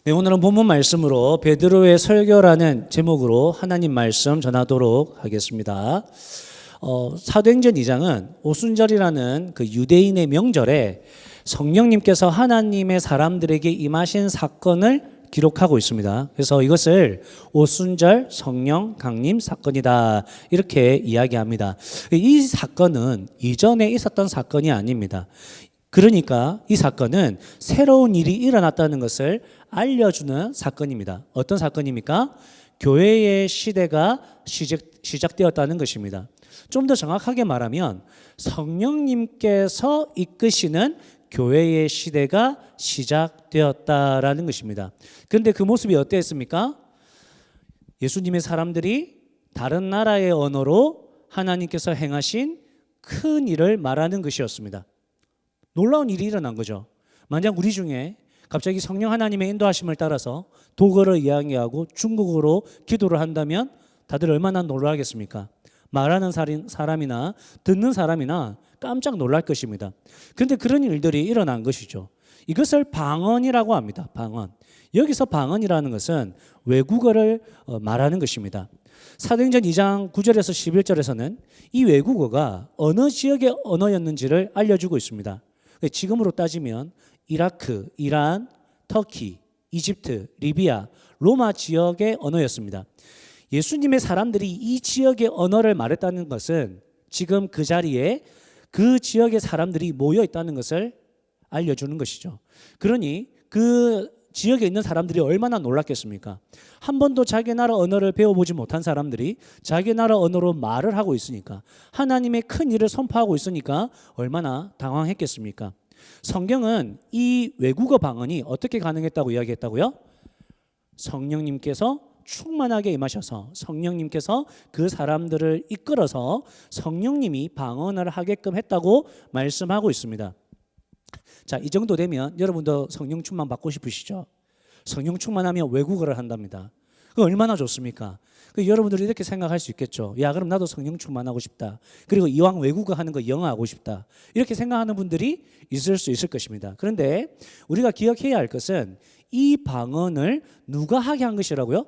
네, 오늘은 본문 말씀으로 베드로의 설교라는 제목으로 하나님 말씀 전하도록 하겠습니다. 사도행전 2장은 오순절이라는 그 유대인의 명절에 성령님께서 하나님의 사람들에게 임하신 사건을 기록하고 있습니다. 그래서 이것을 오순절 성령 강림 사건이다 이렇게 이야기합니다. 이 사건은 이전에 있었던 사건이 아닙니다. 그러니까 이 사건은 새로운 일이 일어났다는 것을 알려주는 사건입니다. 어떤 사건입니까? 교회의 시대가 시작되었다는 것입니다. 좀 더 정확하게 말하면 성령님께서 이끄시는 교회의 시대가 시작되었다라는 것입니다. 그런데 그 모습이 어땠습니까? 예수님의 사람들이 다른 나라의 언어로 하나님께서 행하신 큰 일을 말하는 것이었습니다. 놀라운 일이 일어난 거죠. 만약 우리 중에 갑자기 성령 하나님의 인도하심을 따라서 독어를 이야기하고 중국어로 기도를 한다면 다들 얼마나 놀라겠습니까? 말하는 사람이나 듣는 사람이나 깜짝 놀랄 것입니다. 그런데 그런 일들이 일어난 것이죠. 이것을 방언이라고 합니다. 방언. 여기서 방언이라는 것은 외국어를 말하는 것입니다. 사도행전 2장 9절에서 11절에서는 이 외국어가 어느 지역의 언어였는지를 알려주고 있습니다. 지금으로 따지면 이라크, 이란, 터키, 이집트, 리비아, 로마 지역의 언어였습니다. 예수님의 사람들이 이 지역의 언어를 말했다는 것은 지금 그 자리에 그 지역의 사람들이 모여 있다는 것을 알려주는 것이죠. 그러니 그 지역에 있는 사람들이 얼마나 놀랐겠습니까? 한 번도 자기 나라 언어를 배워보지 못한 사람들이 자기 나라 언어로 말을 하고 있으니까, 하나님의 큰 일을 선포하고 있으니까 얼마나 당황했겠습니까? 성경은 이 외국어 방언이 어떻게 가능했다고 이야기했다고요? 성령님께서 충만하게 임하셔서 성령님께서 그 사람들을 이끌어서 성령님이 방언을 하게끔 했다고 말씀하고 있습니다. 자, 이 정도 되면 여러분도 성령 충만 받고 싶으시죠? 성령 충만하면 외국어를 한답니다. 그 얼마나 좋습니까? 여러분들이 이렇게 생각할 수 있겠죠. 야, 그럼 나도 성령 충만하고 싶다. 그리고 이왕 외국어 하는 거 영어 하고 싶다. 이렇게 생각하는 분들이 있을 수 있을 것입니다. 그런데 우리가 기억해야 할 것은 이 방언을 누가 하게 한 것이라고요?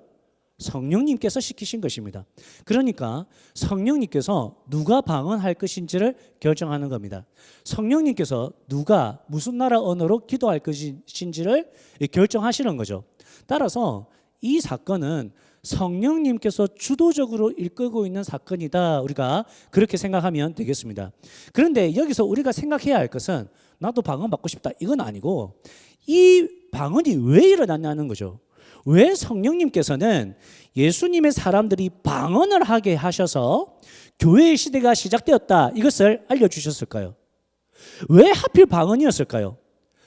성령님께서 시키신 것입니다. 그러니까 성령님께서 누가 방언할 것인지를 결정하는 겁니다. 성령님께서 누가 무슨 나라 언어로 기도할 것인지를 결정하시는 거죠. 따라서 이 사건은 성령님께서 주도적으로 이끌고 있는 사건이다. 우리가 그렇게 생각하면 되겠습니다. 그런데 여기서 우리가 생각해야 할 것은 나도 방언 받고 싶다. 이건 아니고 이 방언이 왜 일어났냐는 거죠. 왜 성령님께서는 예수님의 사람들이 방언을 하게 하셔서 교회의 시대가 시작되었다 이것을 알려주셨을까요? 왜 하필 방언이었을까요?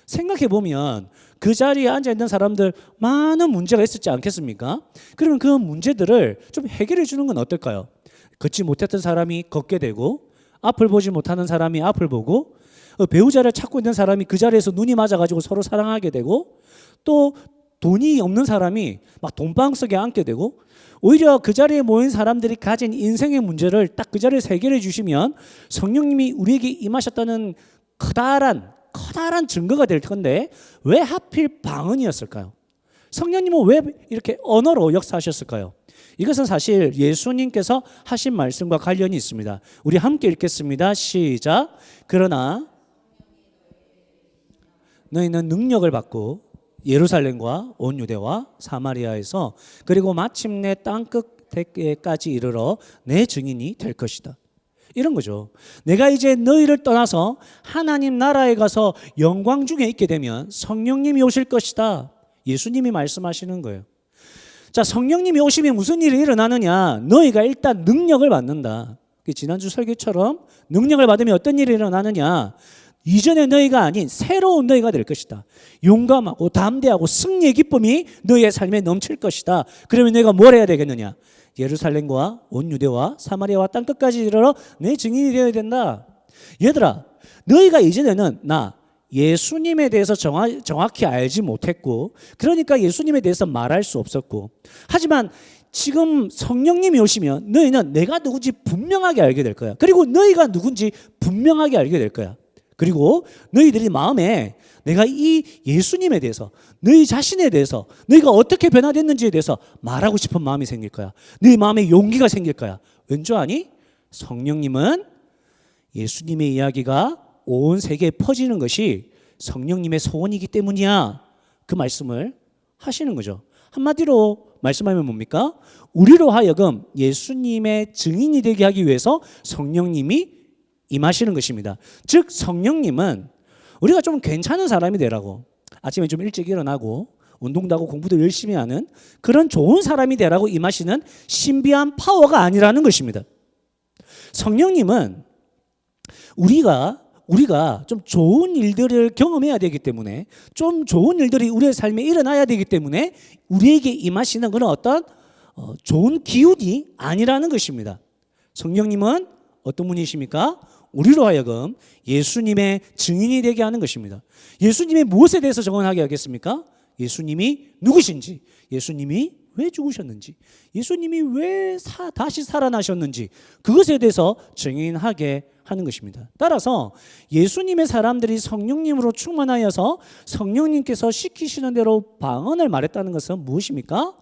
생각해 보면 그 자리에 앉아있는 사람들 많은 문제가 있었지 않겠습니까? 그러면 그 문제들을 좀 해결해 주는 건 어떨까요? 걷지 못했던 사람이 걷게 되고, 앞을 보지 못하는 사람이 앞을 보고, 배우자를 찾고 있는 사람이 그 자리에서 눈이 맞아가지고 서로 사랑하게 되고, 또 돈이 없는 사람이 막 돈방석에 앉게 되고, 오히려 그 자리에 모인 사람들이 가진 인생의 문제를 딱 그 자리에서 해결해 주시면 성령님이 우리에게 임하셨다는 커다란 증거가 될 건데 왜 하필 방언이었을까요? 성령님은 왜 이렇게 언어로 역사하셨을까요? 이것은 사실 예수님께서 하신 말씀과 관련이 있습니다. 우리 함께 읽겠습니다. 시작. 그러나 너희는 능력을 받고 예루살렘과 온 유대와 사마리아에서 그리고 마침내 땅끝까지 이르러 내 증인이 될 것이다. 이런 거죠. 내가 이제 너희를 떠나서 하나님 나라에 가서 영광 중에 있게 되면 성령님이 오실 것이다. 예수님이 말씀하시는 거예요. 자, 성령님이 오시면 무슨 일이 일어나느냐? 너희가 일단 능력을 받는다. 지난주 설교처럼 능력을 받으면 어떤 일이 일어나느냐? 이전의 너희가 아닌 새로운 너희가 될 것이다. 용감하고 담대하고 승리의 기쁨이 너희의 삶에 넘칠 것이다. 그러면 너희가 뭘 해야 되겠느냐? 예루살렘과 온 유대와 사마리아와 땅끝까지 이르러 내 증인이 되어야 된다. 얘들아, 너희가 이전에는 나 예수님에 대해서 정확히 알지 못했고, 그러니까 예수님에 대해서 말할 수 없었고, 하지만 지금 성령님이 오시면 너희는 내가 누군지 분명하게 알게 될 거야. 그리고 너희가 누군지 분명하게 알게 될 거야. 그리고 너희들이 마음에 내가 이 예수님에 대해서, 너희 자신에 대해서, 너희가 어떻게 변화됐는지에 대해서 말하고 싶은 마음이 생길 거야. 너희 마음에 용기가 생길 거야. 왠지 아니? 성령님은 예수님의 이야기가 온 세계에 퍼지는 것이 성령님의 소원이기 때문이야. 그 말씀을 하시는 거죠. 한마디로 말씀하면 뭡니까? 우리로 하여금 예수님의 증인이 되게 하기 위해서 성령님이 임하시는 것입니다. 즉 성령님은 우리가 좀 괜찮은 사람이 되라고, 아침에 좀 일찍 일어나고 운동도 하고 공부도 열심히 하는 그런 좋은 사람이 되라고 임하시는 신비한 파워가 아니라는 것입니다. 성령님은 우리가 좀 좋은 일들을 경험해야 되기 때문에, 좀 좋은 일들이 우리의 삶에 일어나야 되기 때문에 우리에게 임하시는 그런 어떤 좋은 기운이 아니라는 것입니다. 성령님은 어떤 분이십니까? 우리로 하여금 예수님의 증인이 되게 하는 것입니다. 예수님의 무엇에 대해서 정언하게 하겠습니까? 예수님이 누구신지, 예수님이 왜 죽으셨는지, 예수님이 왜 다시 살아나셨는지, 그것에 대해서 증인하게 하는 것입니다. 따라서 예수님의 사람들이 성령님으로 충만하여서 성령님께서 시키시는 대로 방언을 말했다는 것은 무엇입니까?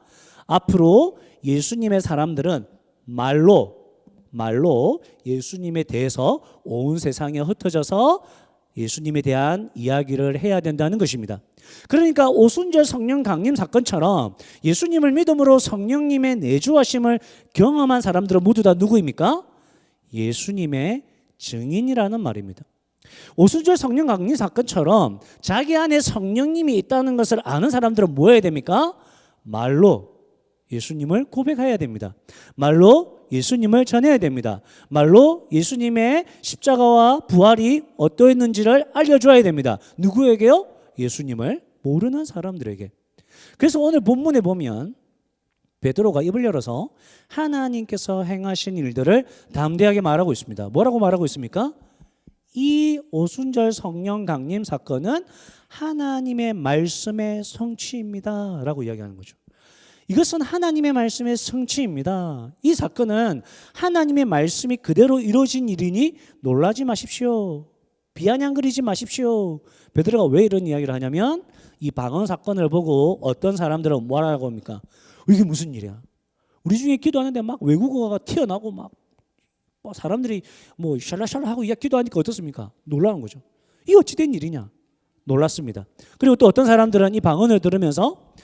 앞으로 예수님의 사람들은 말로 예수님에 대해서 온 세상에 흩어져서 예수님에 대한 이야기를 해야 된다는 것입니다. 그러니까 오순절 성령 강림 사건처럼 예수님을 믿음으로 성령님의 내주하심을 경험한 사람들은 모두 다 누구입니까? 예수님의 증인이라는 말입니다. 오순절 성령 강림 사건처럼 자기 안에 성령님이 있다는 것을 아는 사람들은 뭐 해야 됩니까? 말로 예수님을 고백해야 됩니다. 말로 예수님을 전해야 됩니다. 말로 예수님의 십자가와 부활이 어떠했는지를 알려줘야 됩니다. 누구에게요? 예수님을 모르는 사람들에게. 그래서 오늘 본문에 보면 베드로가 입을 열어서 하나님께서 행하신 일들을 담대하게 말하고 있습니다. 뭐라고 말하고 있습니까? 이 오순절 성령 강림 사건은 하나님의 말씀의 성취입니다 라고 이야기하는 거죠. 이것은 하나님의 말씀의 성취입니다. 이 사건은 하나님의 말씀이 그대로 이루어진 일이니 놀라지 마십시오. 비아냥거리지 마십시오. 베드로가 왜 이런 이야기를 하냐면 이 방언 사건을 보고 어떤 사람들은 뭐라고 합니까? 이게 무슨 일이야? 우리 중에 기도하는데 막 외국어가 튀어나오고 막 사람들이 뭐 샬라샬라 하고 기도하니까 어떻습니까? 놀라는 거죠. 이게 어찌 된 일이냐? 놀랐습니다. 그리고 또 어떤 사람들은 이 방언을 들으면서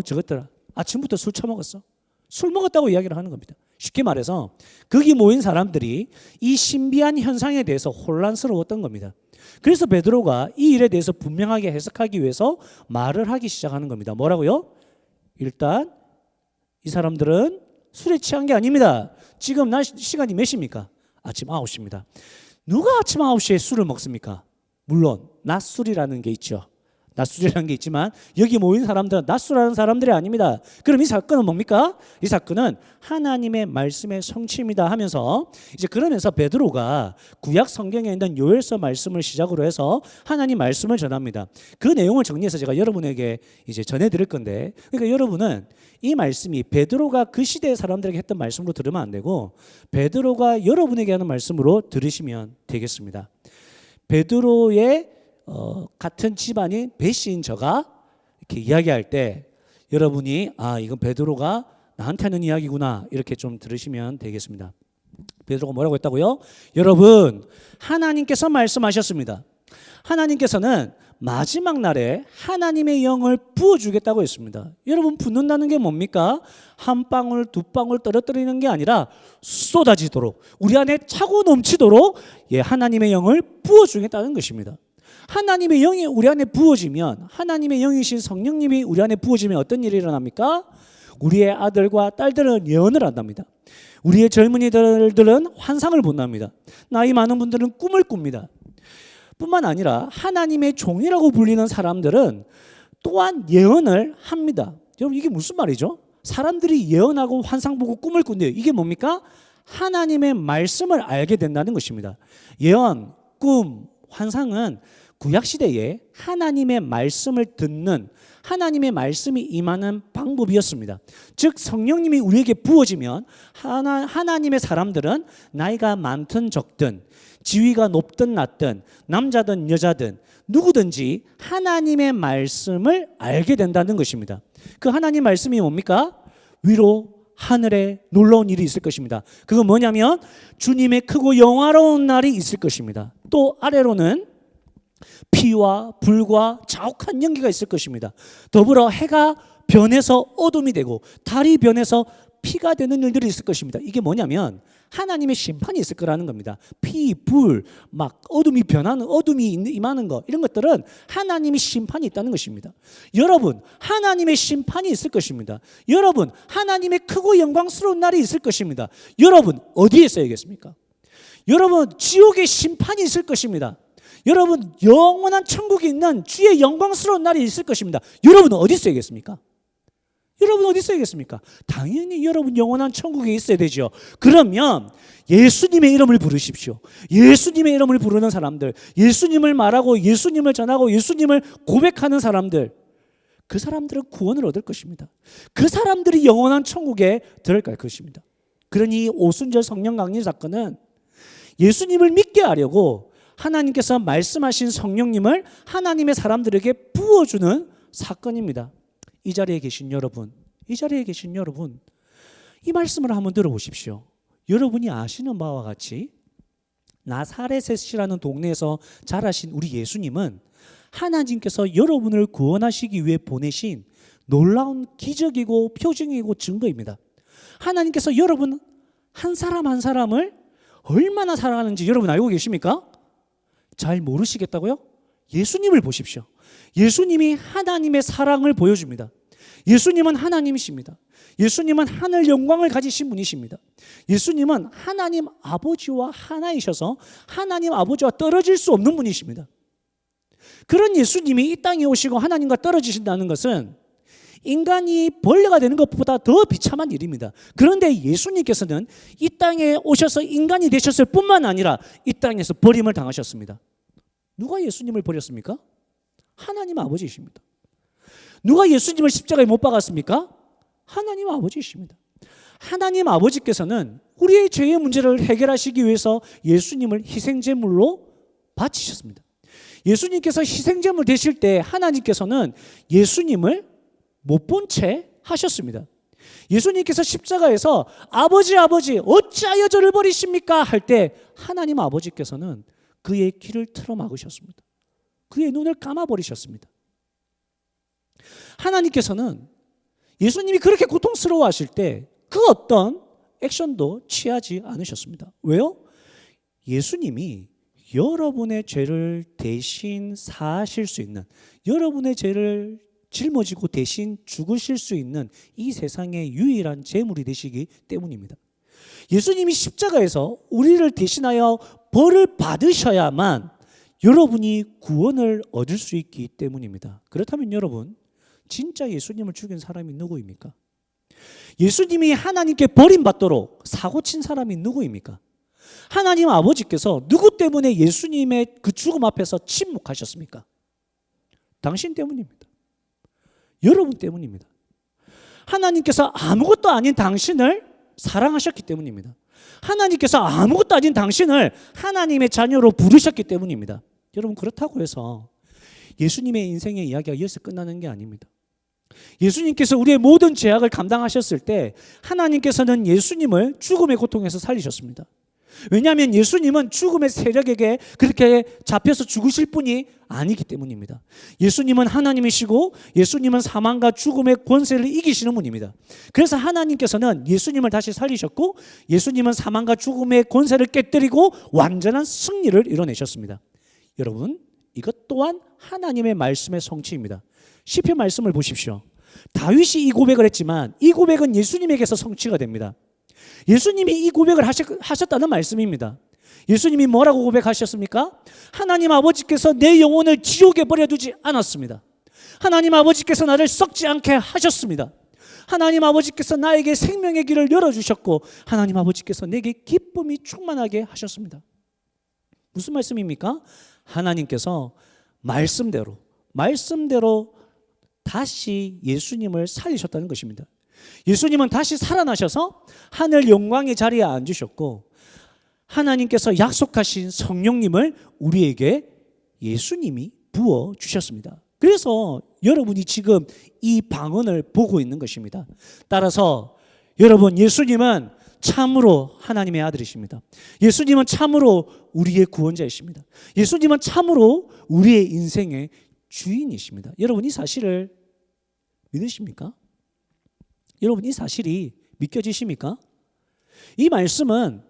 저것들아 아침부터 술 처먹었어. 술 먹었다고 이야기를 하는 겁니다. 쉽게 말해서 거기 모인 사람들이 이 신비한 현상에 대해서 혼란스러웠던 겁니다. 그래서 베드로가 이 일에 대해서 분명하게 해석하기 위해서 말을 하기 시작하는 겁니다. 뭐라고요? 일단 이 사람들은 술에 취한 게 아닙니다. 지금 시간이 몇 시입니까? 아침 9시입니다. 누가 아침 9시에 술을 먹습니까? 물론 낮술이라는 게 있죠. 낮술이라는 게 있지만 여기 모인 사람들은 낮술하는 사람들이 아닙니다. 그럼 이 사건은 뭡니까? 이 사건은 하나님의 말씀의 성취입니다 하면서 이제 그러면서 베드로가 구약 성경에 있는 요엘서 말씀을 시작으로 해서 하나님 말씀을 전합니다. 그 내용을 정리해서 제가 여러분에게 이제 전해드릴 건데, 그러니까 여러분은 이 말씀이 베드로가 그 시대의 사람들에게 했던 말씀으로 들으면 안 되고 베드로가 여러분에게 하는 말씀으로 들으시면 되겠습니다. 베드로의 같은 집안인 배시인 저가 이렇게 이야기할 때 여러분이 이건 베드로가 나한테 하는 이야기구나 이렇게 좀 들으시면 되겠습니다. 베드로가 뭐라고 했다고요? 여러분, 하나님께서 말씀하셨습니다. 하나님께서는 마지막 날에 하나님의 영을 부어주겠다고 했습니다. 여러분, 붓는다는 게 뭡니까? 한 방울 두 방울 떨어뜨리는 게 아니라 쏟아지도록, 우리 안에 차고 넘치도록 하나님의 영을 부어주겠다는 것입니다. 하나님의 영이 우리 안에 부어지면, 하나님의 영이신 성령님이 우리 안에 부어지면 어떤 일이 일어납니까? 우리의 아들과 딸들은 예언을 한답니다. 우리의 젊은이들은 환상을 본답니다. 나이 많은 분들은 꿈을 꿉니다. 뿐만 아니라 하나님의 종이라고 불리는 사람들은 또한 예언을 합니다. 여러분, 이게 무슨 말이죠? 사람들이 예언하고 환상 보고 꿈을 꾼대요. 이게 뭡니까? 하나님의 말씀을 알게 된다는 것입니다. 예언, 꿈, 환상은 구약시대에 하나님의 말씀을 듣는, 하나님의 말씀이 임하는 방법이었습니다. 즉 성령님이 우리에게 부어지면 하나님의 사람들은 나이가 많든 적든, 지위가 높든 낮든, 남자든 여자든 누구든지 하나님의 말씀을 알게 된다는 것입니다. 그 하나님 말씀이 뭡니까? 위로 하늘에 놀라운 일이 있을 것입니다. 그건 뭐냐면 주님의 크고 영화로운 날이 있을 것입니다. 또 아래로는 피와 불과 자욱한 연기가 있을 것입니다. 더불어 해가 변해서 어둠이 되고 달이 변해서 피가 되는 일들이 있을 것입니다. 이게 뭐냐면 하나님의 심판이 있을 거라는 겁니다. 피, 불, 막 어둠이 변하는, 어둠이 임하는 것, 이런 것들은 하나님의 심판이 있다는 것입니다. 여러분, 하나님의 심판이 있을 것입니다. 여러분, 하나님의 크고 영광스러운 날이 있을 것입니다. 여러분, 어디에 있어야겠습니까? 여러분, 지옥의 심판이 있을 것입니다. 여러분, 영원한 천국에 있는 주의 영광스러운 날이 있을 것입니다. 여러분은 어디 있어야겠습니까? 여러분 어디 있어야겠습니까? 당연히 여러분 영원한 천국에 있어야 되죠. 그러면 예수님의 이름을 부르십시오. 예수님의 이름을 부르는 사람들, 예수님을 말하고 예수님을 전하고 예수님을 고백하는 사람들, 그 사람들은 구원을 얻을 것입니다. 그 사람들이 영원한 천국에 들어갈 것입니다. 그러니 오순절 성령 강림 사건은 예수님을 믿게 하려고 하나님께서 말씀하신 성령님을 하나님의 사람들에게 부어주는 사건입니다. 이 자리에 계신 여러분, 이 자리에 계신 여러분, 이 말씀을 한번 들어보십시오. 여러분이 아시는 바와 같이 나사렛이라는 동네에서 자라신 우리 예수님은 하나님께서 여러분을 구원하시기 위해 보내신 놀라운 기적이고 표징이고 증거입니다. 하나님께서 여러분 한 사람 한 사람을 얼마나 사랑하는지 여러분 알고 계십니까? 잘 모르시겠다고요? 예수님을 보십시오. 예수님이 하나님의 사랑을 보여줍니다. 예수님은 하나님이십니다. 예수님은 하늘 영광을 가지신 분이십니다. 예수님은 하나님 아버지와 하나이셔서 하나님 아버지와 떨어질 수 없는 분이십니다. 그런 예수님이 이 땅에 오시고 하나님과 떨어지신다는 것은 인간이 벌레가 되는 것보다 더 비참한 일입니다. 그런데 예수님께서는 이 땅에 오셔서 인간이 되셨을 뿐만 아니라 이 땅에서 버림을 당하셨습니다. 누가 예수님을 버렸습니까? 하나님 아버지이십니다. 누가 예수님을 십자가에 못 박았습니까? 하나님 아버지이십니다. 하나님 아버지께서는 우리의 죄의 문제를 해결하시기 위해서 예수님을 희생제물로 바치셨습니다. 예수님께서 희생제물 되실 때 하나님께서는 예수님을 못 본 채 하셨습니다. 예수님께서 십자가에서 아버지 어찌하여 저를 버리십니까? 할 때 하나님 아버지께서는 그의 귀를 틀어 막으셨습니다. 그의 눈을 감아버리셨습니다. 하나님께서는 예수님이 그렇게 고통스러워 하실 때 그 어떤 액션도 취하지 않으셨습니다. 왜요? 예수님이 여러분의 죄를 대신 사하실 수 있는, 여러분의 죄를 짊어지고 대신 죽으실 수 있는 이 세상의 유일한 제물이 되시기 때문입니다. 예수님이 십자가에서 우리를 대신하여 벌을 받으셔야만 여러분이 구원을 얻을 수 있기 때문입니다. 그렇다면 여러분, 진짜 예수님을 죽인 사람이 누구입니까? 예수님이 하나님께 버림받도록 사고친 사람이 누구입니까? 하나님 아버지께서 누구 때문에 예수님의 그 죽음 앞에서 침묵하셨습니까? 당신 때문입니다. 여러분 때문입니다. 하나님께서 아무것도 아닌 당신을 사랑하셨기 때문입니다. 하나님께서 아무것도 아닌 당신을 하나님의 자녀로 부르셨기 때문입니다. 여러분, 그렇다고 해서 예수님의 인생의 이야기가 여기서 끝나는 게 아닙니다. 예수님께서 우리의 모든 죄악을 감당하셨을 때 하나님께서는 예수님을 죽음의 고통에서 살리셨습니다. 왜냐하면 예수님은 죽음의 세력에게 그렇게 잡혀서 죽으실 분이 아니기 때문입니다. 예수님은 하나님이시고 예수님은 사망과 죽음의 권세를 이기시는 분입니다. 그래서 하나님께서는 예수님을 다시 살리셨고 예수님은 사망과 죽음의 권세를 깨뜨리고 완전한 승리를 이뤄내셨습니다. 여러분, 이것 또한 하나님의 말씀의 성취입니다. 시편 말씀을 보십시오. 다윗이 이 고백을 했지만 이 고백은 예수님에게서 성취가 됩니다. 예수님이 이 고백을 하셨다는 말씀입니다. 예수님이 뭐라고 고백하셨습니까? 하나님 아버지께서 내 영혼을 지옥에 버려두지 않았습니다. 하나님 아버지께서 나를 썩지 않게 하셨습니다. 하나님 아버지께서 나에게 생명의 길을 열어주셨고 하나님 아버지께서 내게 기쁨이 충만하게 하셨습니다. 무슨 말씀입니까? 하나님께서 말씀대로 다시 예수님을 살리셨다는 것입니다. 예수님은 다시 살아나셔서 하늘 영광의 자리에 앉으셨고 하나님께서 약속하신 성령님을 우리에게 예수님이 부어 주셨습니다. 그래서 여러분이 지금 이 방언을 보고 있는 것입니다. 따라서 여러분, 예수님은 참으로 하나님의 아들이십니다. 예수님은 참으로 우리의 구원자이십니다. 예수님은 참으로 우리의 인생의 주인이십니다. 여러분, 이 사실을 믿으십니까? 여러분, 이 사실이 믿겨지십니까? 이 말씀은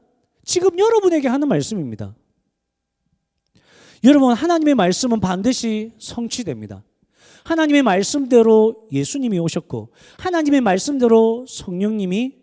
지금 여러분에게 하는 말씀입니다. 여러분, 하나님의 말씀은 반드시 성취됩니다. 하나님의 말씀대로 예수님이 오셨고 하나님의 말씀대로 성령님이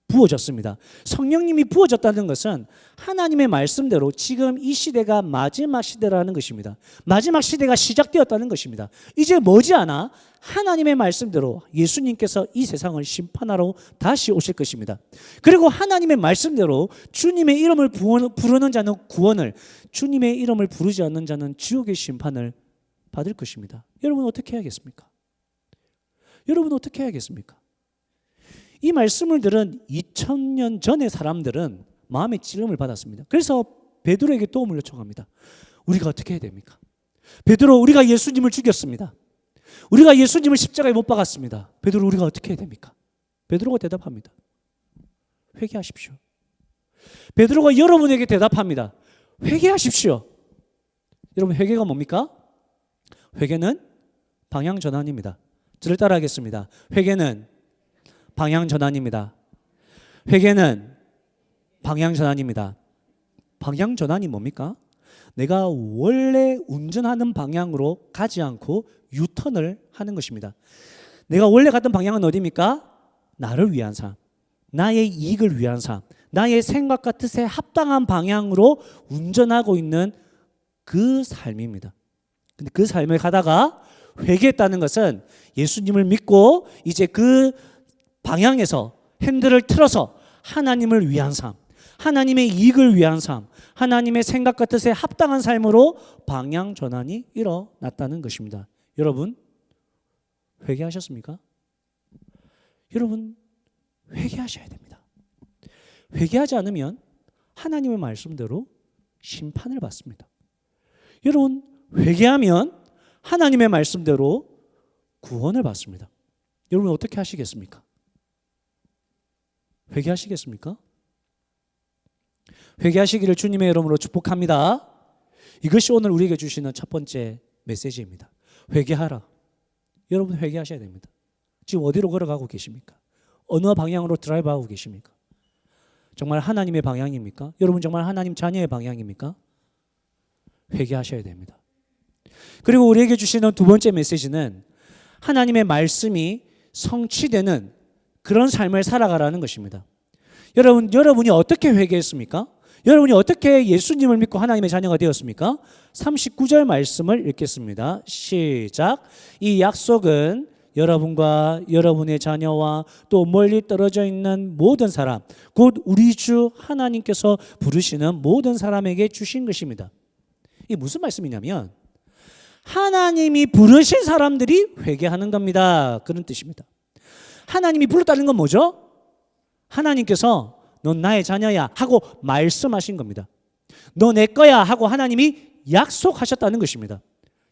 부어졌습니다. 성령님이 부어졌다는 것은 하나님의 말씀대로 지금 이 시대가 마지막 시대라는 것입니다. 마지막 시대가 시작되었다는 것입니다. 이제 머지않아 하나님의 말씀대로 예수님께서 이 세상을 심판하러 다시 오실 것입니다. 그리고 하나님의 말씀대로 주님의 이름을 부르는 자는 구원을, 주님의 이름을 부르지 않는 자는 지옥의 심판을 받을 것입니다. 여러분, 어떻게 해야겠습니까? 여러분, 어떻게 해야겠습니까? 이 말씀을 들은 2000년 전의 사람들은 마음의 찔림을 받았습니다. 그래서 베드로에게 도움을 요청합니다. 우리가 어떻게 해야 됩니까? 베드로, 우리가 예수님을 죽였습니다. 우리가 예수님을 십자가에 못 박았습니다. 베드로, 우리가 어떻게 해야 됩니까? 베드로가 대답합니다. 회개하십시오. 베드로가 여러분에게 대답합니다. 회개하십시오. 여러분, 회개가 뭡니까? 회개는 방향 전환입니다. 저를 따라하겠습니다. 회개는 방향 전환입니다. 회개는 방향 전환입니다. 방향 전환이 뭡니까? 내가 원래 운전하는 방향으로 가지 않고 유턴을 하는 것입니다. 내가 원래 갔던 방향은 어디입니까? 나를 위한 삶, 나의 이익을 위한 삶, 나의 생각과 뜻에 합당한 방향으로 운전하고 있는 그 삶입니다. 근데 그 삶을 가다가 회개했다는 것은 예수님을 믿고 이제 그 방향에서 핸들을 틀어서 하나님을 위한 삶, 하나님의 이익을 위한 삶, 하나님의 생각과 뜻에 합당한 삶으로 방향 전환이 일어났다는 것입니다. 여러분, 회개하셨습니까? 여러분, 회개하셔야 됩니다. 회개하지 않으면 하나님의 말씀대로 심판을 받습니다. 여러분, 회개하면 하나님의 말씀대로 구원을 받습니다. 여러분, 어떻게 하시겠습니까? 회개하시겠습니까? 회개하시기를 주님의 이름으로 축복합니다. 이것이 오늘 우리에게 주시는 첫 번째 메시지입니다. 회개하라. 여러분, 회개하셔야 됩니다. 지금 어디로 걸어가고 계십니까? 어느 방향으로 드라이브하고 계십니까? 정말 하나님의 방향입니까? 여러분, 정말 하나님 자녀의 방향입니까? 회개하셔야 됩니다. 그리고 우리에게 주시는 두 번째 메시지는 하나님의 말씀이 성취되는 그런 삶을 살아가라는 것입니다. 여러분이 어떻게 회개했습니까? 여러분이 어떻게 예수님을 믿고 하나님의 자녀가 되었습니까? 39절 말씀을 읽겠습니다. 시작. 이 약속은 여러분과 여러분의 자녀와 또 멀리 떨어져 있는 모든 사람, 곧 우리 주 하나님께서 부르시는 모든 사람에게 주신 것입니다. 이게 무슨 말씀이냐면 하나님이 부르신 사람들이 회개하는 겁니다. 그런 뜻입니다. 하나님이 불렀다는 건 뭐죠? 하나님께서 넌 나의 자녀야 하고 말씀하신 겁니다. 너 내 거야 하고 하나님이 약속하셨다는 것입니다.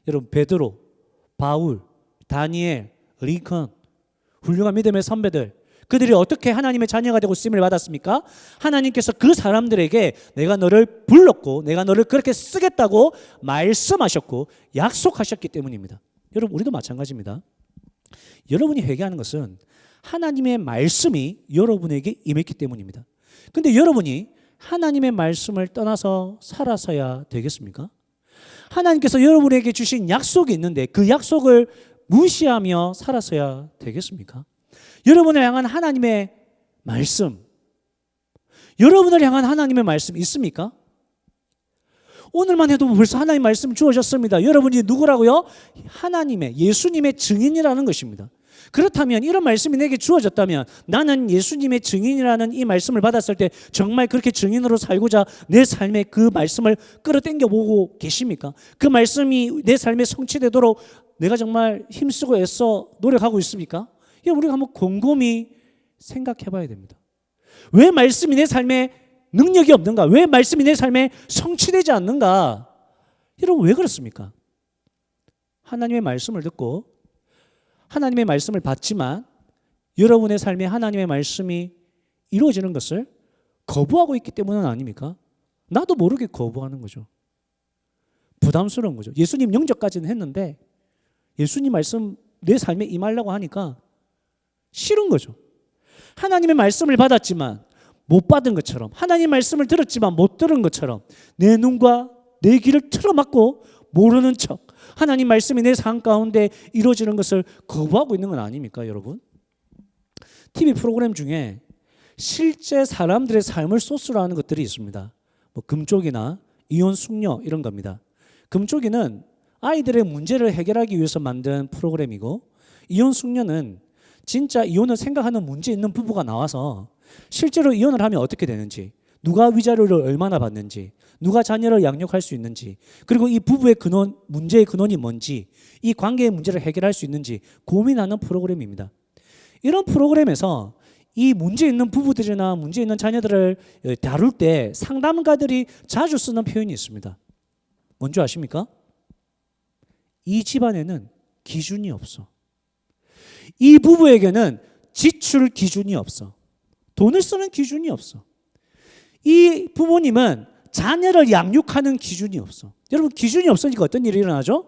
여러분, 베드로, 바울, 다니엘, 링컨, 훌륭한 믿음의 선배들, 그들이 어떻게 하나님의 자녀가 되고 쓰임을 받았습니까? 하나님께서 그 사람들에게 내가 너를 불렀고 내가 너를 그렇게 쓰겠다고 말씀하셨고 약속하셨기 때문입니다. 여러분, 우리도 마찬가지입니다. 여러분이 회개하는 것은 하나님의 말씀이 여러분에게 임했기 때문입니다. 근데 여러분이 하나님의 말씀을 떠나서 살아서야 되겠습니까? 하나님께서 여러분에게 주신 약속이 있는데 그 약속을 무시하며 살아서야 되겠습니까? 여러분을 향한 하나님의 말씀, 여러분을 향한 하나님의 말씀 있습니까? 오늘만 해도 벌써 하나님의 말씀 주어졌습니다. 여러분이 누구라고요? 하나님의, 예수님의 증인이라는 것입니다. 그렇다면 이런 말씀이 내게 주어졌다면 나는 예수님의 증인이라는 이 말씀을 받았을 때 정말 그렇게 증인으로 살고자 내 삶에 그 말씀을 끌어당겨 보고 계십니까? 그 말씀이 내 삶에 성취되도록 내가 정말 힘쓰고 애써 노력하고 있습니까? 이거 우리가 한번 곰곰이 생각해 봐야 됩니다. 왜 말씀이 내 삶에 능력이 없는가? 왜 말씀이 내 삶에 성취되지 않는가? 여러분 왜 그렇습니까? 하나님의 말씀을 듣고 하나님의 말씀을 받지만 여러분의 삶에 하나님의 말씀이 이루어지는 것을 거부하고 있기 때문은 아닙니까? 나도 모르게 거부하는 거죠. 부담스러운 거죠. 예수님 영접까지는 했는데 예수님 말씀 내 삶에 임하려고 하니까 싫은 거죠. 하나님의 말씀을 받았지만 못 받은 것처럼, 하나님 말씀을 들었지만 못 들은 것처럼 내 눈과 내 귀를 틀어막고 모르는 척 하나님 말씀이 내 삶 가운데 이루어지는 것을 거부하고 있는 건 아닙니까, 여러분? TV 프로그램 중에 실제 사람들의 삶을 소스로 하는 것들이 있습니다. 뭐 금쪽이나 이혼 숙녀 이런 겁니다. 금쪽이는 아이들의 문제를 해결하기 위해서 만든 프로그램이고, 이혼 숙녀는 진짜 이혼을 생각하는 문제 있는 부부가 나와서 실제로 이혼을 하면 어떻게 되는지, 누가 위자료를 얼마나 받는지, 누가 자녀를 양육할 수 있는지, 그리고 이 부부의 근원, 문제의 근원이 뭔지, 이 관계의 문제를 해결할 수 있는지 고민하는 프로그램입니다. 이런 프로그램에서 이 문제 있는 부부들이나 문제 있는 자녀들을 다룰 때 상담가들이 자주 쓰는 표현이 있습니다. 뭔지 아십니까? 이 집안에는 기준이 없어. 이 부부에게는 지출 기준이 없어. 돈을 쓰는 기준이 없어. 이 부모님은 자녀를 양육하는 기준이 없어. 여러분, 기준이 없으니까 어떤 일이 일어나죠?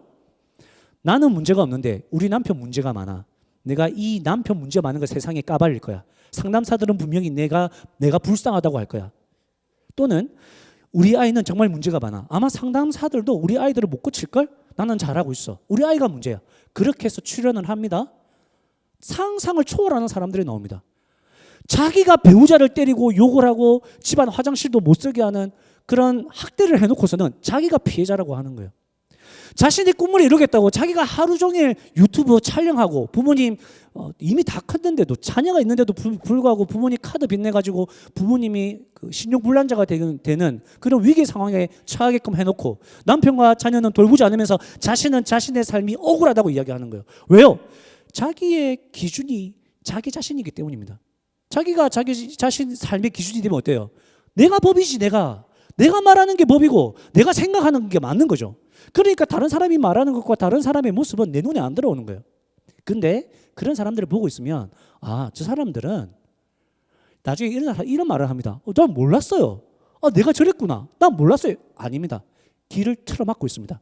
나는 문제가 없는데 우리 남편 문제가 많아. 내가 이 남편 문제 많은 걸 세상에 까발릴 거야. 상담사들은 분명히 내가 불쌍하다고 할 거야. 또는 우리 아이는 정말 문제가 많아. 아마 상담사들도 우리 아이들을 못 고칠걸? 나는 잘하고 있어. 우리 아이가 문제야. 그렇게 해서 출연을 합니다. 상상을 초월하는 사람들이 나옵니다. 자기가 배우자를 때리고 욕을 하고 집안 화장실도 못 쓰게 하는 그런 학대를 해놓고서는 자기가 피해자라고 하는 거예요. 자신의 꿈을 이루겠다고 자기가 하루 종일 유튜브 촬영하고, 부모님 이미 다 컸는데도, 자녀가 있는데도 불구하고 부모님 카드 빚내가지고 부모님이 그 신용불량자가 되는 그런 위기 상황에 처하게끔 해놓고, 남편과 자녀는 돌보지 않으면서 자신은 자신의 삶이 억울하다고 이야기하는 거예요. 왜요? 자기의 기준이 자기 자신이기 때문입니다. 자기가 자기 자신 삶의 기준이 되면 어때요? 내가 법이지. 내가 말하는 게 법이고 내가 생각하는 게 맞는 거죠. 그러니까 다른 사람이 말하는 것과 다른 사람의 모습은 내 눈에 안 들어오는 거예요. 근데 그런 사람들을 보고 있으면, 아, 저 사람들은 나중에 이런 말을 합니다. 난 몰랐어요. 내가 저랬구나. 난 몰랐어요. 아닙니다. 귀를 틀어막고 있습니다.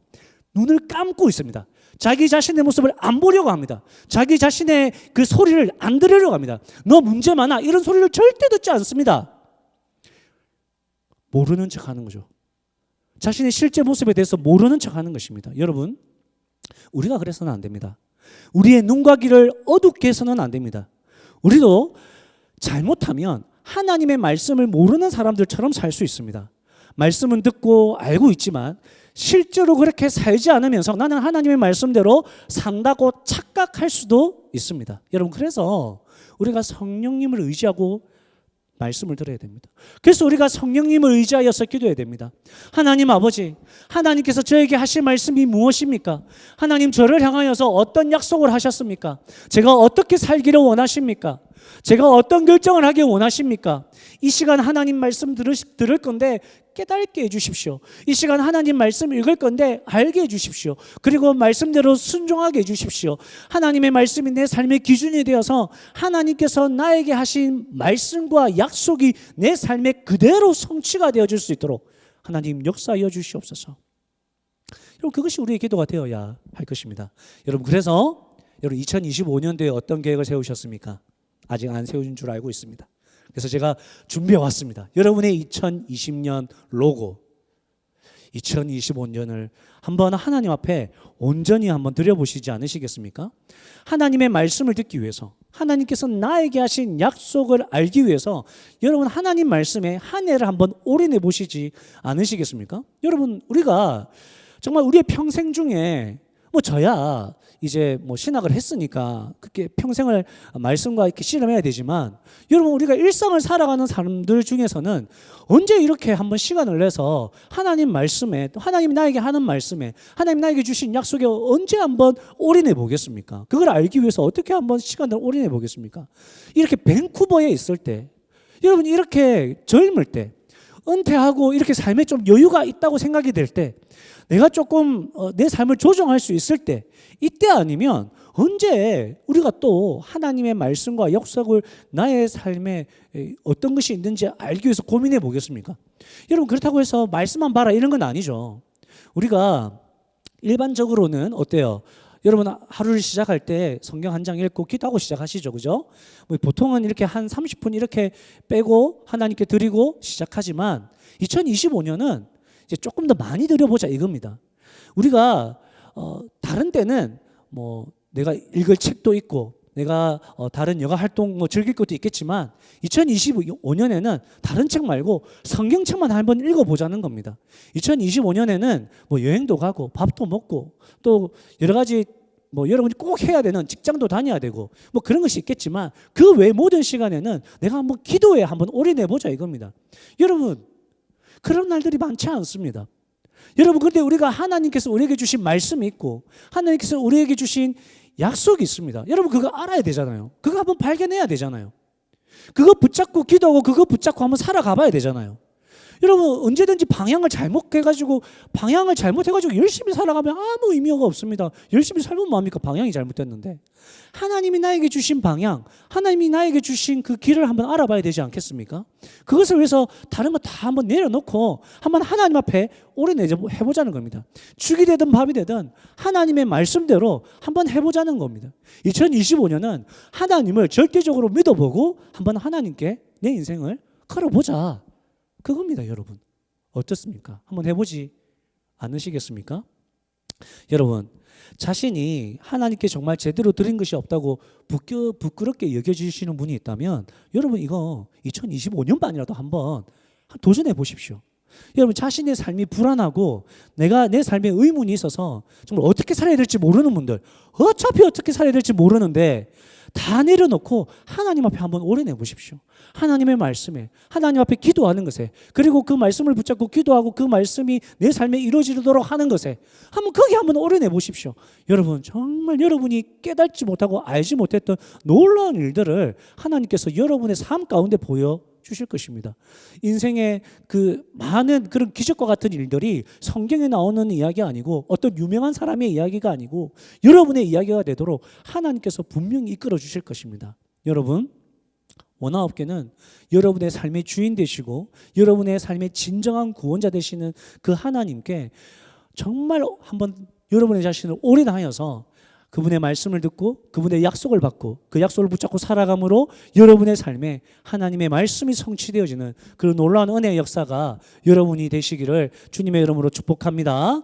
눈을 감고 있습니다. 자기 자신의 모습을 안 보려고 합니다. 자기 자신의 그 소리를 안 들으려고 합니다. 너 문제 많아. 이런 소리를 절대 듣지 않습니다. 모르는 척 하는 거죠. 자신의 실제 모습에 대해서 모르는 척 하는 것입니다. 여러분, 우리가 그래서는 안 됩니다. 우리의 눈과 귀를 어둡게 해서는 안 됩니다. 우리도 잘못하면 하나님의 말씀을 모르는 사람들처럼 살 수 있습니다. 말씀은 듣고 알고 있지만 실제로 그렇게 살지 않으면서 나는 하나님의 말씀대로 산다고 착각할 수도 있습니다. 여러분, 그래서 우리가 성령님을 의지하고 말씀을 들어야 됩니다. 그래서 우리가 성령님을 의지하여서 기도해야 됩니다. 하나님 아버지, 하나님께서 저에게 하실 말씀이 무엇입니까? 하나님, 저를 향하여서 어떤 약속을 하셨습니까? 제가 어떻게 살기를 원하십니까? 제가 어떤 결정을 하길 원하십니까? 이 시간 하나님 말씀 들을 건데 깨닫게 해주십시오. 이 시간 하나님 말씀 읽을 건데 알게 해주십시오. 그리고 말씀대로 순종하게 해주십시오. 하나님의 말씀이 내 삶의 기준이 되어서 하나님께서 나에게 하신 말씀과 약속이 내 삶에 그대로 성취가 되어질 수 있도록 하나님 역사하여 주시옵소서. 여러분, 그것이 우리의 기도가 되어야 할 것입니다. 여러분, 그래서 여러분 2025년도에 어떤 계획을 세우셨습니까? 아직 안 세우신 줄 알고 있습니다. 그래서 제가 준비해 왔습니다. 여러분의 2020년 로고, 2025년을 한번 하나님 앞에 온전히 한번 드려보시지 않으시겠습니까? 하나님의 말씀을 듣기 위해서, 하나님께서 나에게 하신 약속을 알기 위해서 여러분 하나님 말씀에 한 해를 한번 올인해 보시지 않으시겠습니까? 여러분, 우리가 정말 우리의 평생 중에 뭐 저야 이제 뭐 신학을 했으니까 그렇게 평생을 말씀과 이렇게 씨름해야 되지만 여러분 우리가 일상을 살아가는 사람들 중에서는 언제 이렇게 한번 시간을 내서 하나님 말씀에 또 하나님이 나에게 하는 말씀에 하나님 나에게 주신 약속에 언제 한번 올인해 보겠습니까? 그걸 알기 위해서 어떻게 한번 시간을 올인해 보겠습니까? 이렇게 밴쿠버에 있을 때 여러분 이렇게 젊을 때 은퇴하고 이렇게 삶에 좀 여유가 있다고 생각이 될 때 내가 조금 내 삶을 조정할 수 있을 때 이때 아니면 언제 우리가 또 하나님의 말씀과 약속을 나의 삶에 어떤 것이 있는지 알기 위해서 고민해 보겠습니까? 여러분 그렇다고 해서 말씀만 봐라 이런 건 아니죠. 우리가 일반적으로는 어때요? 여러분 하루를 시작할 때 성경 한 장 읽고 기도하고 시작하시죠. 그죠? 뭐 보통은 이렇게 한 30분 이렇게 빼고 하나님께 드리고 시작하지만 2025년은 이제 조금 더 많이 드려보자 이겁니다. 우리가 다른 때는 뭐 내가 읽을 책도 있고 내가 다른 여가 활동 뭐 즐길 것도 있겠지만 2025년에는 다른 책 말고 성경책만 한번 읽어보자는 겁니다. 2025년에는 뭐 여행도 가고 밥도 먹고 또 여러 가지 뭐 여러분이 꼭 해야 되는 직장도 다녀야 되고 뭐 그런 것이 있겠지만 그 외 모든 시간에는 내가 한번 기도에 한번 올인해보자 이겁니다. 여러분 그런 날들이 많지 않습니다. 여러분 그런데 우리가 하나님께서 우리에게 주신 말씀이 있고 하나님께서 우리에게 주신 약속이 있습니다. 여러분 그거 알아야 되잖아요. 그거 한번 발견해야 되잖아요. 그거 붙잡고 기도하고 그거 붙잡고 한번 살아가 봐야 되잖아요. 여러분 언제든지 방향을 잘못해가지고 열심히 살아가면 아무 의미가 없습니다. 열심히 살면 뭐합니까? 방향이 잘못됐는데 하나님이 나에게 주신 방향, 하나님이 나에게 주신 그 길을 한번 알아봐야 되지 않겠습니까? 그것을 위해서 다른 거 다 한번 내려놓고 한번 하나님 앞에 올인해보자는 겁니다. 죽이 되든 밥이 되든 하나님의 말씀대로 한번 해보자는 겁니다. 2025년은 하나님을 절대적으로 믿어보고 한번 하나님께 내 인생을 걸어보자. 그겁니다, 여러분. 어떻습니까? 한번 해보지 않으시겠습니까? 여러분, 자신이 하나님께 정말 제대로 드린 것이 없다고 부끄럽게 여겨주시는 분이 있다면 여러분 이거 2025년만이라도 한번 도전해 보십시오. 여러분 자신의 삶이 불안하고 내가 내 삶에 의문이 있어서 정말 어떻게 살아야 될지 모르는 분들 어차피 어떻게 살아야 될지 모르는데 다 내려놓고 하나님 앞에 한번 올인해 보십시오. 하나님의 말씀에 하나님 앞에 기도하는 것에 그리고 그 말씀을 붙잡고 기도하고 그 말씀이 내 삶에 이루어지도록 하는 것에 거기 한번 올인해 보십시오. 여러분 정말 여러분이 깨닫지 못하고 알지 못했던 놀라운 일들을 하나님께서 여러분의 삶 가운데 보여주실 것입니다. 인생의 그 많은 그런 기적과 같은 일들이 성경에 나오는 이야기 아니고 어떤 유명한 사람의 이야기가 아니고 여러분의 이야기가 되도록 하나님께서 분명히 이끌어 주실 것입니다. 여러분 원화업계는 여러분의 삶의 주인 되시고 여러분의 삶의 진정한 구원자 되시는 그 하나님께 정말 한번 여러분의 자신을 올인하여서 그분의 말씀을 듣고 그분의 약속을 받고 그 약속을 붙잡고 살아감으로 여러분의 삶에 하나님의 말씀이 성취되어지는 그런 놀라운 은혜의 역사가 여러분이 되시기를 주님의 이름으로 축복합니다.